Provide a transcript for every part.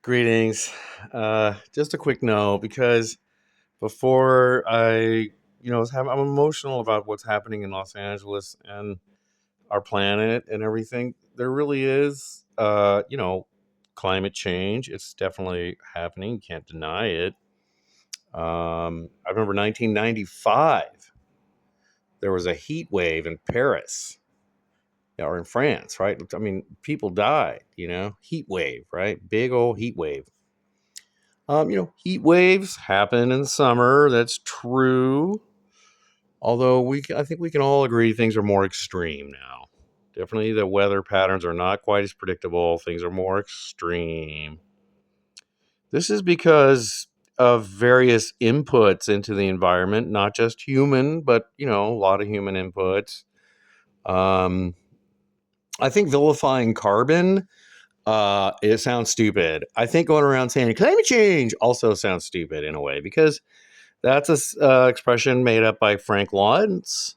Greetings. Just a quick note because before I'm emotional about what's happening in Los Angeles and our planet and everything. There really is, climate change. It's definitely happening. You can't deny it. I remember 1995. There was a heat wave in Paris, or in France, right? I mean, people died. Heat wave, right? Big old heat wave. Heat waves happen in summer. That's true. Although I think we can all agree things are more extreme now. Definitely, the weather patterns are not quite as predictable. Things are more extreme. This is because of various inputs into the environment, not just human, but a lot of human inputs. Um, I think vilifying carbon, it sounds stupid. I think going around saying climate change also sounds stupid in a way because that's a expression made up by Frank Luntz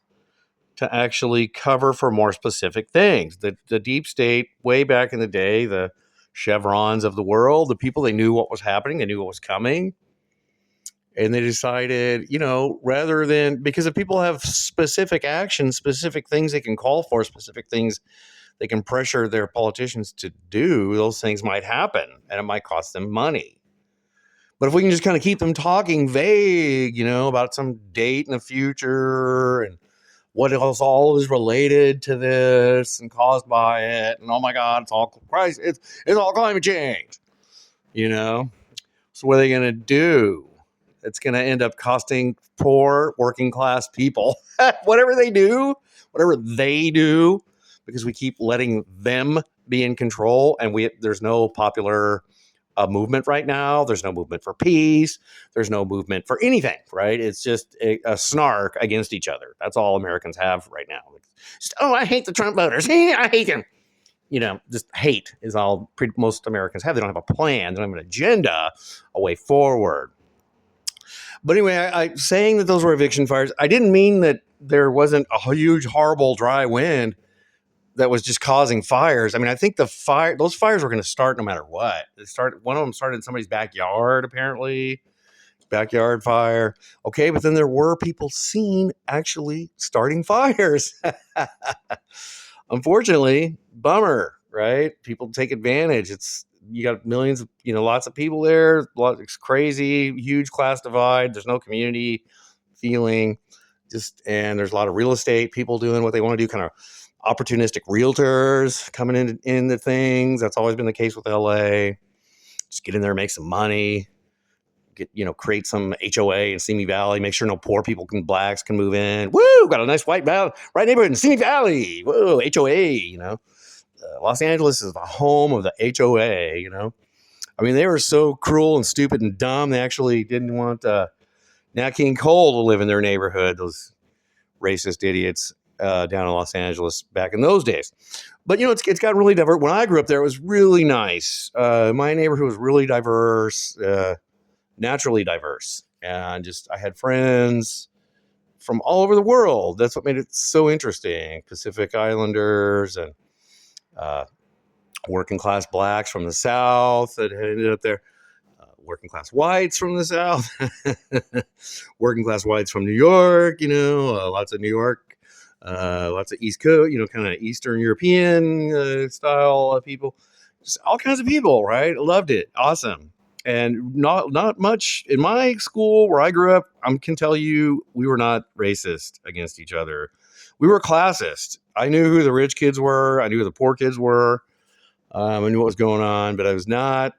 to actually cover for more specific things. The deep state, way back in the day, the chevrons of the world, the people, they knew what was happening, they knew what was coming. And they decided, rather than, because if people have specific actions, specific things they can call for, specific things they can pressure their politicians to do, those things might happen and it might cost them money. But if we can just kind of keep them talking vague, about some date in the future and what else all is related to this and caused by it, and oh my God, it's all Christ, it's all climate change, you know. So what are they going to do? It's going to end up costing poor working class people whatever they do, because we keep letting them be in control, and there's no popular movement right now. There's no movement for peace. There's no movement for anything, right? It's just a snark against each other. That's all Americans have right now. I hate the Trump voters. I hate them. Just hate is all most Americans have. They don't have a plan. They don't have an agenda, a way forward. But anyway, I saying that those were eviction fires, I didn't mean that there wasn't a huge, horrible, dry wind that was just causing fires. I mean, I think those fires were going to start no matter what. One of them started in somebody's backyard, apparently, backyard fire. Okay, but then there were people seen actually starting fires. Unfortunately, bummer, right? People take advantage. You got millions of, lots of people there. It's crazy, huge class divide. There's no community feeling. And there's a lot of real estate people doing what they want to do, kind of opportunistic realtors coming into things. That's always been the case with LA. Just get in there, make some money, create some HOA in Simi Valley, make sure no poor people blacks can move in. Woo, got a nice right neighborhood in Simi Valley. Whoa, HOA, Los Angeles is the home of the HOA, I mean, they were so cruel and stupid and dumb. They actually didn't want Nat King Cole to live in their neighborhood, those racist idiots down in Los Angeles back in those days. But, it's gotten really diverse. When I grew up there, it was really nice. My neighborhood was really diverse, naturally diverse. And I had friends from all over the world. That's what made it so interesting. Pacific Islanders and working class blacks from the South that had ended up there. Working class whites from the South, working class whites from New York, lots of New York, lots of East Coast, kind of Eastern European style people, just all kinds of people, right? Loved it. Awesome. And not much in my school where I grew up. I can tell you, we were not racist against each other. We were classist. I knew who the rich kids were. I knew who the poor kids were. I knew what was going on, but I was not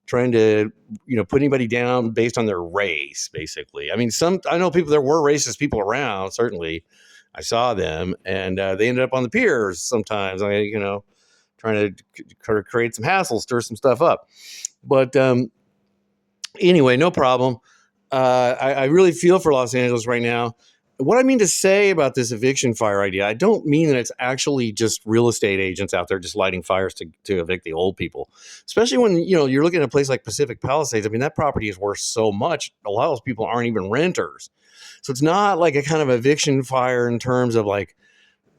trying to, put anybody down based on their race, basically. I mean, I know there were racist people around, certainly. I saw them, and they ended up on the piers sometimes, trying to create some hassle, stir some stuff up. But anyway, no problem. I really feel for Los Angeles right now. What I mean to say about this eviction fire idea, I don't mean that it's actually just real estate agents out there just lighting fires to evict the old people, especially when, you're looking at a place like Pacific Palisades. I mean, that property is worth so much. A lot of those people aren't even renters. So it's not like a kind of eviction fire in terms of like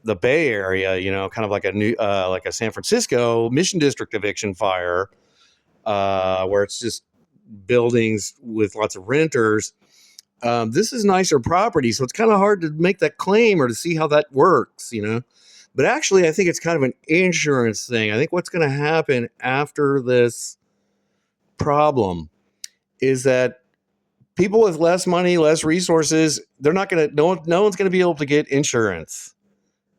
the Bay Area, kind of like like a San Francisco Mission District eviction fire. where it's just buildings with lots of renters. This is nicer property, so it's kind of hard to make that claim or to see how that works, But actually, I think it's kind of an insurance thing. I think what's going to happen after this problem is that people with less money, less resources, they're not going to, no one's going to be able to get insurance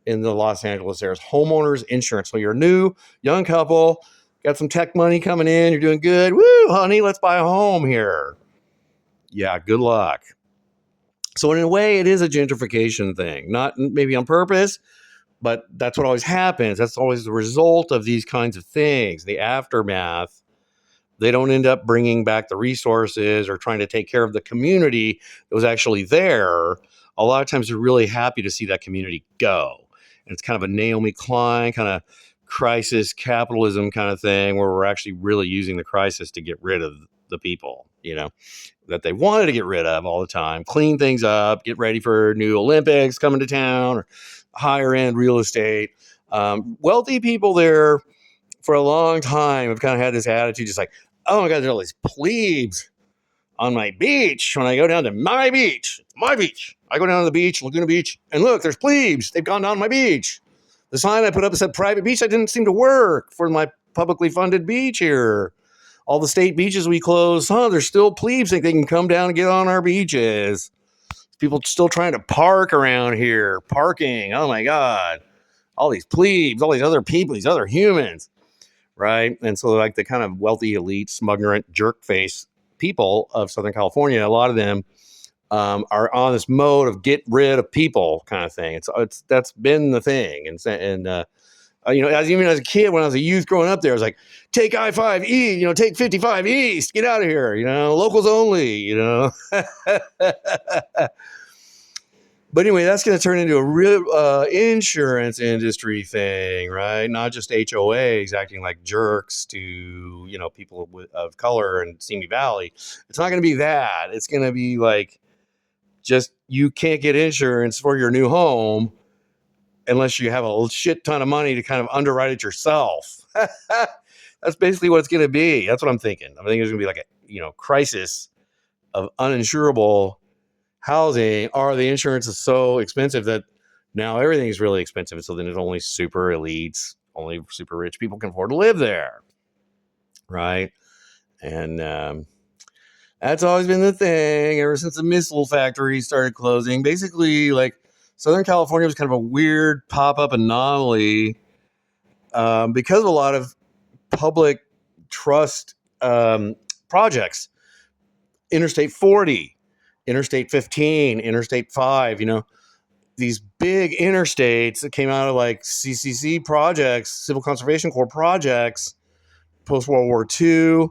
in the Los Angeles area. Homeowners insurance. So you're a new young couple, got some tech money coming in, you're doing good. Woo, honey, let's buy a home here. Yeah, good luck. So in a way, it is a gentrification thing, not maybe on purpose, but that's what always happens. That's always the result of these kinds of things, the aftermath. They don't end up bringing back the resources or trying to take care of the community that was actually there. A lot of times they're really happy to see that community go. And it's kind of a Naomi Klein kind of crisis capitalism kind of thing where we're actually really using the crisis to get rid of the people, that they wanted to get rid of all the time, clean things up, get ready for new Olympics coming to town or higher end real estate. Wealthy people there for a long time have kind of had this attitude, just like, oh my God, there's all these plebes on my beach. When I go down to my beach, it's my beach. I go down to the beach, Laguna Beach, and look, there's plebes. They've gone down my beach. The sign I put up that said private beach, that didn't seem to work for my publicly funded beach here. All the state beaches we closed, there's still plebes think they can come down and get on our beaches. People still trying to park around here. Parking, oh my God. All these plebes, all these other people, these other humans, right? And so like the kind of wealthy, elite, smuggerant, jerk face people of Southern California, a lot of them are on this mode of get rid of people kind of thing. It's that's been the thing. And even as a kid, when I was a youth growing up there, I was like, take I-5 E, take 55 East, get out of here, locals only, But anyway, that's going to turn into a real insurance industry thing, right? Not just HOAs acting like jerks to, people of color in Simi Valley. It's not going to be that. It's going to be like, just you can't get insurance for your new home unless you have a shit ton of money to kind of underwrite it yourself. That's basically what it's going to be. That's what I'm thinking. I think it's going to be like a, crisis of uninsurable housing, or the insurance is so expensive that now everything is really expensive. So then it's only super elites, only super rich people can afford to live there. Right. And that's always been the thing ever since the missile factories started closing. Basically, like Southern California was kind of a weird pop-up anomaly because of a lot of public trust projects. Interstate 40, Interstate 15, Interstate 5, these big interstates that came out of like CCC projects, Civil Conservation Corps projects, post-World War II,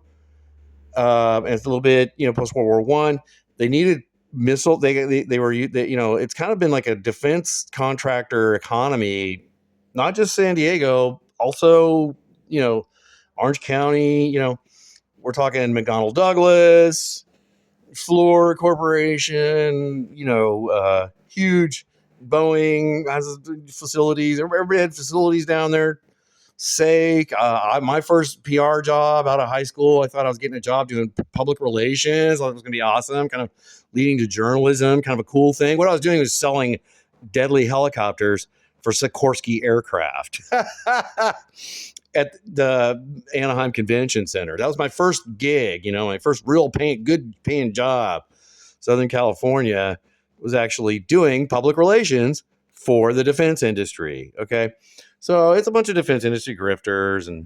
and it's a little bit, post-World War One. They needed missile. They were, it's kind of been like a defense contractor economy, not just San Diego, also, Orange County, we're talking McDonnell Douglas, Fluor Corporation, huge Boeing has facilities. Everybody had facilities down there. My first PR job out of high school, I thought I was getting a job doing public relations. I thought it was going to be awesome, kind of leading to journalism, kind of a cool thing. What I was doing was selling deadly helicopters for Sikorsky aircraft at the Anaheim Convention Center. That was my first gig, my first real good paying job. Southern California was actually doing public relations for the defense industry. Okay. So it's a bunch of defense industry grifters and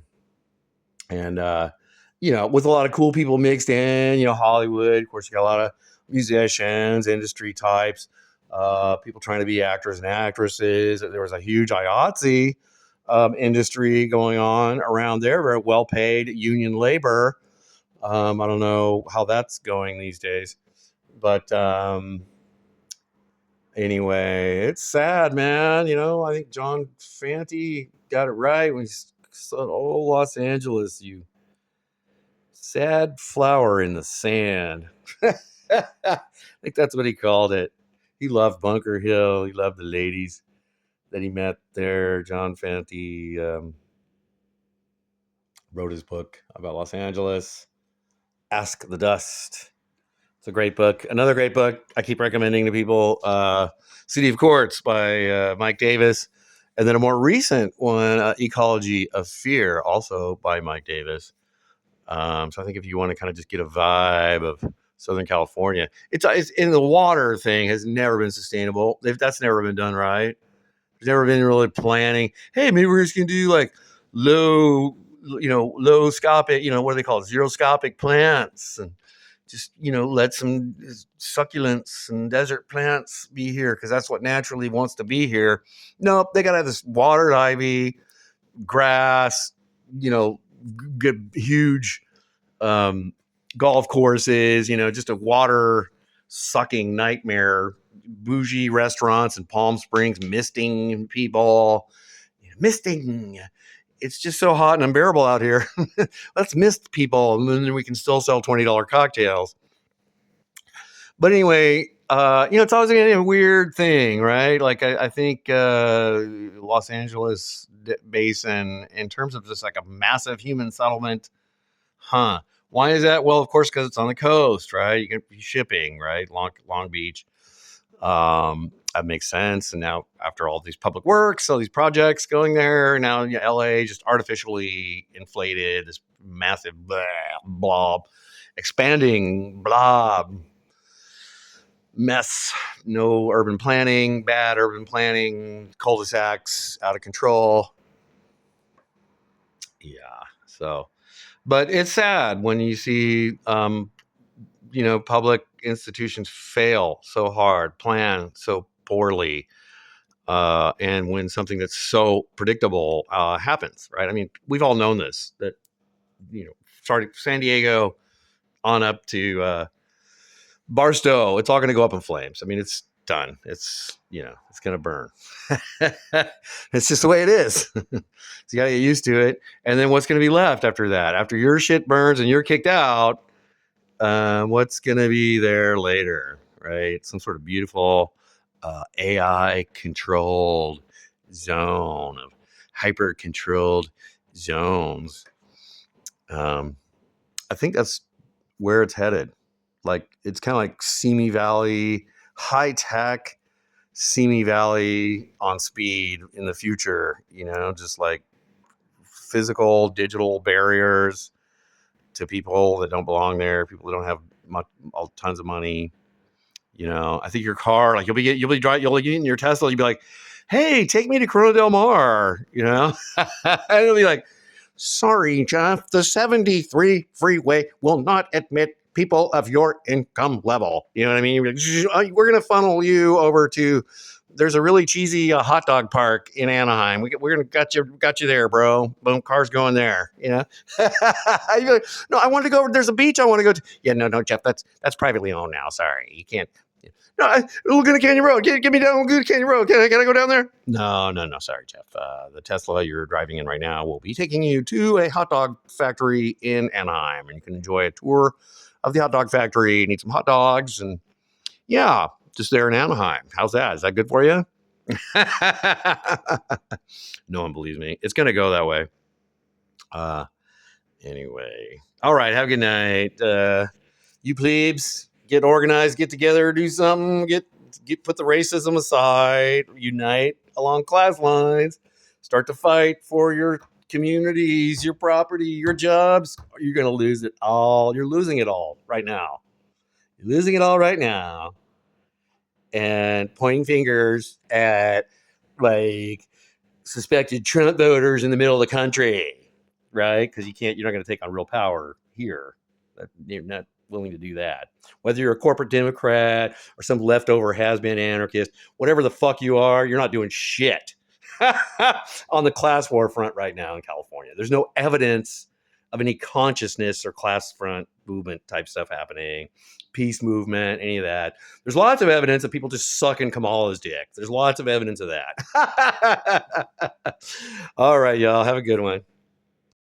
with a lot of cool people mixed in, Hollywood. Of course, you got a lot of musicians, industry types, people trying to be actors and actresses. There was a huge IATSE industry going on around there, very well paid union labor. I don't know how that's going these days, but anyway, it's sad, man. I think John Fante got it right when he said, "Oh, Los Angeles, you sad flower in the sand." I think that's what he called it. He loved Bunker Hill. He loved the ladies that he met there, John Fante. wrote his book about Los Angeles. Ask the Dust. It's a great book. Another great book I keep recommending to people, City of Quartz by Mike Davis. And then a more recent one, Ecology of Fear, also by Mike Davis. So I think if you want to kind of just get a vibe of Southern California, it's in the water thing has never been sustainable. That's never been done right. There's never been really planning. Hey, maybe we're just gonna do like low scopic, what do they call it? Xeroscopic plants, and just let some succulents and desert plants be here because that's what naturally wants to be here. Nope, they gotta have this watered ivy, grass, good huge golf courses, just a water sucking nightmare, bougie restaurants in Palm Springs, misting people, misting. It's just so hot and unbearable out here. Let's mist people, and then we can still sell $20 cocktails. But anyway, it's always a weird thing, right? Like I think Los Angeles basin, in terms of just like a massive human settlement, why is that? Well, of course, because it's on the coast, right? You can be shipping, right? Long Beach. That makes sense. And now, after all these public works, all these projects going there, now LA just artificially inflated this massive blob, expanding blob mess. No urban planning, bad urban planning, cul-de-sacs out of control. Yeah. So, but it's sad when you see, public institutions fail so hard, plan so poorly, and when something that's so predictable happens, right? I mean, we've all known this, that, starting San Diego on up to Barstow, it's all going to go up in flames. I mean, it's done. It's, it's going to burn. It's just the way it is. So you got to get used to it. And then what's going to be left after that? After your shit burns and you're kicked out, what's going to be there later, right? Some sort of beautiful AI controlled zone of hyper controlled zones. I think that's where it's headed. Like, it's kind of like Simi Valley, high tech Simi Valley on speed in the future, just like physical, digital barriers to people that don't belong there, people that don't have tons of money. I think your car, like you'll be getting your Tesla, you'll be like, hey, take me to Corona Del Mar, and it'll be like, sorry, Jeff, the 73 freeway will not admit people of your income level. You know what I mean? Like, we're going to funnel you over to, there's a really cheesy hot dog park in Anaheim. We're going to got you there, bro. Boom, car's going there. Like, no, I want to go over. There's a beach I want to go to. Yeah, no, Jeff, that's privately owned now. Sorry, you can't. No, look at the Canyon Road. Get me down to Canyon Road. Can I go down there? No. Sorry, Jeff. The Tesla you're driving in right now will be taking you to a hot dog factory in Anaheim, and you can enjoy a tour of the hot dog factory and eat some hot dogs. And yeah, just there in Anaheim. How's that? Is that good for you? No one believes me. It's going to go that way. Anyway. All right. Have a good night. You plebes, get organized, get together, do something, put the racism aside, unite along class lines, start to fight for your communities, your property, your jobs. You're going to lose it all. You're losing it all right now. You're losing it all right now. And pointing fingers at like suspected Trump voters in the middle of the country, right? Because you're not going to take on real power here. You're not willing to do that. Whether you're a corporate Democrat or some leftover has-been anarchist, whatever the fuck you are, you're not doing shit on the class war front right now in California. There's no evidence of any consciousness or class front movement type stuff happening, peace movement, any of that. There's lots of evidence of people just sucking Kamala's dick. There's lots of evidence of that. All right, y'all. Have a good one.